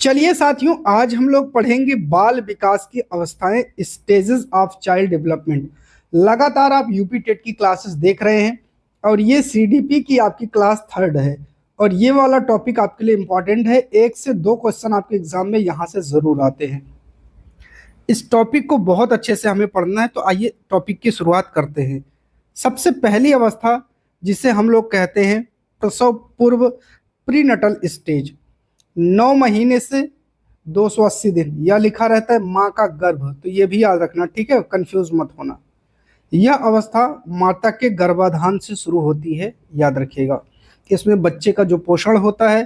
चलिए साथियों, आज हम लोग पढ़ेंगे बाल विकास की अवस्थाएं, स्टेजेस ऑफ चाइल्ड डेवलपमेंट। लगातार आप यूपी टेट की क्लासेस देख रहे हैं और ये सीडीपी की आपकी क्लास थर्ड है। और ये वाला टॉपिक आपके लिए इंपॉर्टेंट है। 1 से 2 क्वेश्चन आपके एग्जाम में यहाँ से जरूर आते हैं। इस टॉपिक को बहुत अच्छे से हमें पढ़ना है, तो आइए टॉपिक की शुरुआत करते हैं। सबसे पहली अवस्था जिसे हम लोग कहते हैं प्रसव पूर्व, प्रीनटल स्टेज। 9 महीने से 280 दिन यह लिखा रहता है माँ का गर्भ, तो ये भी याद रखना, ठीक है, कंफ्यूज मत होना। यह अवस्था माता के गर्भाधान से शुरू होती है। याद रखिएगा कि इसमें बच्चे का जो पोषण होता है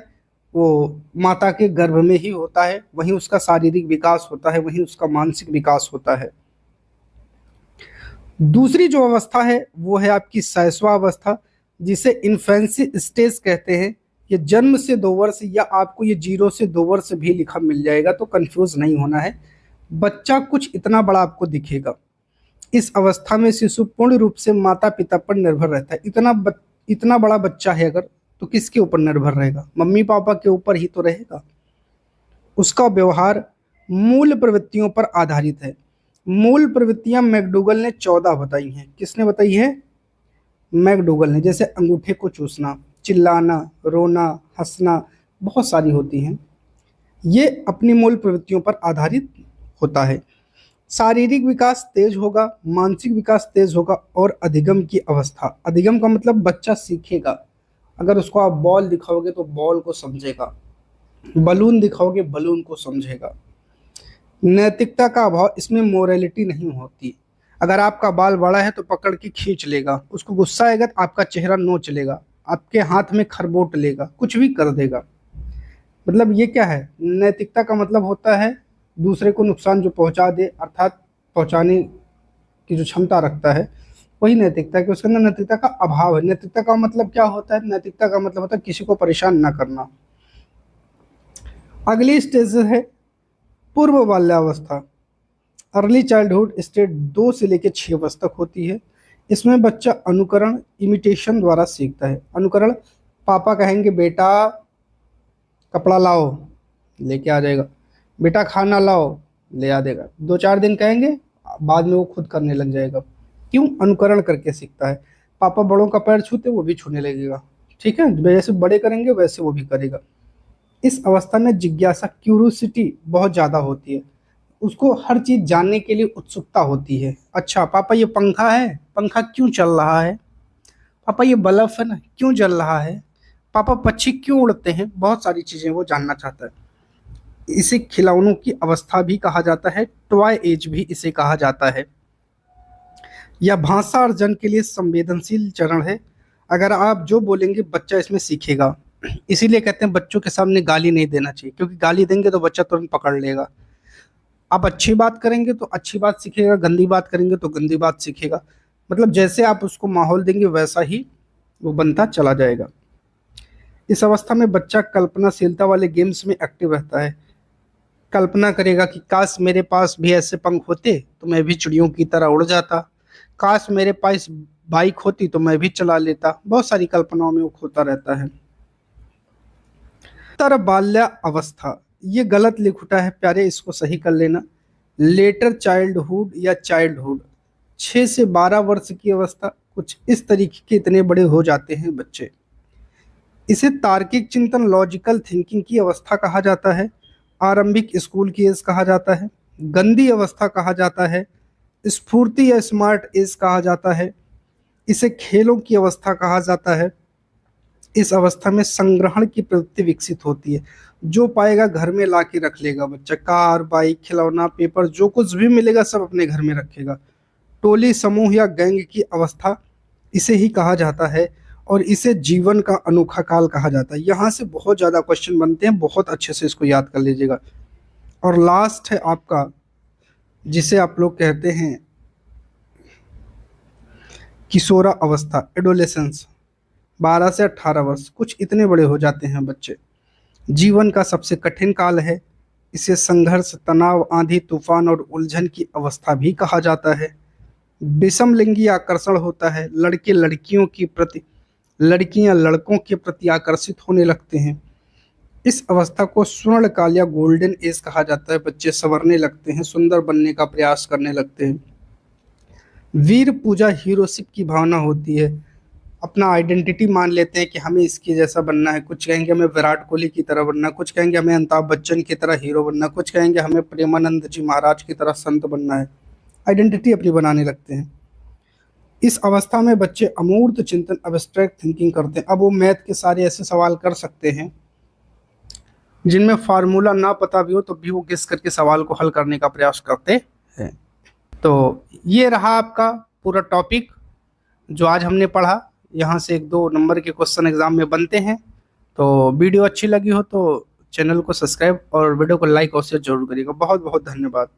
वो माता के गर्भ में ही होता है, वहीं उसका शारीरिक विकास होता है, वहीं उसका मानसिक विकास होता है। दूसरी जो अवस्था है वो है आपकी शैशवा अवस्था, जिसे इन्फेंसी स्टेज कहते हैं। ये जन्म से 2 वर्ष, या आपको ये 0 से 2 वर्ष भी लिखा मिल जाएगा, तो कंफ्यूज नहीं होना है। बच्चा कुछ इतना बड़ा आपको दिखेगा। इस अवस्था में शिशु पूर्ण रूप से माता पिता पर निर्भर रहता है। इतना बड़ा बच्चा है अगर, तो किसके ऊपर निर्भर रहेगा? मम्मी पापा के ऊपर ही तो रहेगा। उसका व्यवहार मूल प्रवृत्तियों पर आधारित है। मूल प्रवृत्तियां मैकडूगल ने 14 बताई हैं। किसने बताई है? मैकडूगल ने। जैसे अंगूठे को चूसना, चिल्लाना, रोना, हंसना, बहुत सारी होती हैं। ये अपनी मूल प्रवृत्तियों पर आधारित होता है। शारीरिक विकास तेज होगा, मानसिक विकास तेज होगा, और अधिगम की अवस्था। अधिगम का मतलब बच्चा सीखेगा। अगर उसको आप बॉल दिखाओगे तो बॉल को समझेगा, बलून दिखाओगे बलून को समझेगा। नैतिकता का अभाव, इसमें मोरालिटी नहीं होती। अगर आपका बाल बड़ा है तो पकड़ के खींच लेगा, उसको गुस्सा आएगा तो आपका चेहरा नोच लेगा, आपके हाथ में खरबोट लेगा, कुछ भी कर देगा। मतलब ये क्या है? नैतिकता का मतलब होता है दूसरे को नुकसान जो पहुंचा दे, अर्थात पहुंचाने की जो क्षमता रखता है, वही नैतिकता है। कि उसके अंदर नैतिकता का अभाव है। नैतिकता का मतलब क्या होता है? नैतिकता का मतलब होता है किसी को परेशान ना करना। अगली स्टेज है पूर्व बाल्यावस्था। अर्ली चाइल्डहुड स्टेज 2 से लेकर 6 वर्ष तक होती है। इसमें बच्चा अनुकरण, इमिटेशन द्वारा सीखता है। अनुकरण, पापा कहेंगे बेटा कपड़ा लाओ, लेके आ जाएगा। बेटा खाना लाओ, ले आ देगा। 2-4 दिन कहेंगे, बाद में वो खुद करने लग जाएगा। क्यों? अनुकरण करके सीखता है। पापा बड़ों का पैर छूते, वो भी छूने लगेगा। ठीक है, जैसे बड़े करेंगे वैसे वो भी करेगा। इस अवस्था में जिज्ञासा, क्यूरोसिटी बहुत ज़्यादा होती है। उसको हर चीज़ जानने के लिए उत्सुकता होती है। अच्छा पापा ये पंखा है, पंखा क्यों चल रहा है? पापा ये बल्ब है ना, क्यों जल रहा है? पापा पक्षी क्यों उड़ते हैं? बहुत सारी चीज़ें वो जानना चाहता है। इसे खिलौनों की अवस्था भी कहा जाता है, टॉय एज भी इसे कहा जाता है। यह भाषा अर्जन के लिए संवेदनशील चरण है। अगर आप जो बोलेंगे बच्चा इसमें सीखेगा। इसीलिए कहते हैं बच्चों के सामने गाली नहीं देना चाहिए, क्योंकि गाली देंगे तो बच्चा तुरंत पकड़ लेगा। आप अच्छी बात करेंगे तो अच्छी बात सीखेगा, गंदी बात करेंगे तो गंदी बात सीखेगा। मतलब जैसे आप उसको माहौल देंगे वैसा ही वो बनता चला जाएगा। इस अवस्था में बच्चा कल्पनाशीलता वाले गेम्स में एक्टिव रहता है। कल्पना करेगा कि काश मेरे पास भी ऐसे पंख होते तो मैं भी चिड़ियों की तरह उड़ जाता। काश मेरे पास बाइक होती तो मैं भी चला लेता। बहुत सारी कल्पनाओं में वो खोता रहता है। उत्तर बाल्या अवस्था, ये गलत लिख उठा है प्यारे, इसको सही कर लेना। लेटर चाइल्डहुड या चाइल्डहुड, 6 से 12 वर्ष की अवस्था। कुछ इस तरीके के इतने बड़े हो जाते हैं बच्चे। इसे तार्किक चिंतन, लॉजिकल थिंकिंग की अवस्था कहा जाता है। आरंभिक स्कूल की एज कहा जाता है। गंदी अवस्था कहा जाता है। स्फूर्ति या स्मार्ट एज कहा जाता है। इसे खेलों की अवस्था कहा जाता है। इस अवस्था में संग्रहण की प्रवृत्ति विकसित होती है। जो पाएगा घर में ला के रख लेगा बच्चा। कार, बाइक, खिलौना, पेपर, जो कुछ भी मिलेगा सब अपने घर में रखेगा। टोली, समूह या गैंग की अवस्था इसे ही कहा जाता है, और इसे जीवन का अनोखा काल कहा जाता है। यहाँ से बहुत ज़्यादा क्वेश्चन बनते हैं, बहुत अच्छे से इसको याद कर लीजिएगा। और लास्ट है आपका, जिसे आप लोग कहते हैं किशोरा अवस्था, एडोलेसेंस। 12 से 18 वर्ष, कुछ इतने बड़े हो जाते हैं बच्चे। जीवन का सबसे कठिन काल है। इसे संघर्ष, तनाव, आंधी तूफान और उलझन की अवस्था भी कहा जाता है। विषम लिंगी आकर्षण होता है। लड़के लड़कियों के प्रति, लड़कियां लड़कों के प्रति आकर्षित होने लगते हैं। इस अवस्था को स्वर्णकाल या गोल्डन एज कहा जाता है। बच्चे संवरने लगते हैं, सुंदर बनने का प्रयास करने लगते हैं। वीर पूजा हीरोशिप की भावना होती है। अपना आइडेंटिटी मान लेते हैं कि हमें इसके जैसा बनना है। कुछ कहेंगे हमें विराट कोहली की तरह बनना है, कुछ कहेंगे हमें अमिताभ बच्चन की तरह हीरो बनना है, कुछ कहेंगे हमें प्रेमानंद जी महाराज की तरह संत बनना है। आइडेंटिटी अपनी बनाने लगते हैं। इस अवस्था में बच्चे अमूर्त चिंतन, अब्स्ट्रैक्ट थिंकिंग करते हैं। अब वो मैथ के सारे ऐसे सवाल कर सकते हैं जिनमें फार्मूला ना पता भी हो तो भी वो गेस करके सवाल को हल करने का प्रयास करते हैं। तो ये रहा आपका पूरा टॉपिक जो आज हमने पढ़ा। यहाँ से 1-2 नंबर के क्वेश्चन एग्जाम में बनते हैं। तो वीडियो अच्छी लगी हो तो चैनल को सब्सक्राइब और वीडियो को लाइक और शेयर जरूर करिएगा। बहुत बहुत धन्यवाद।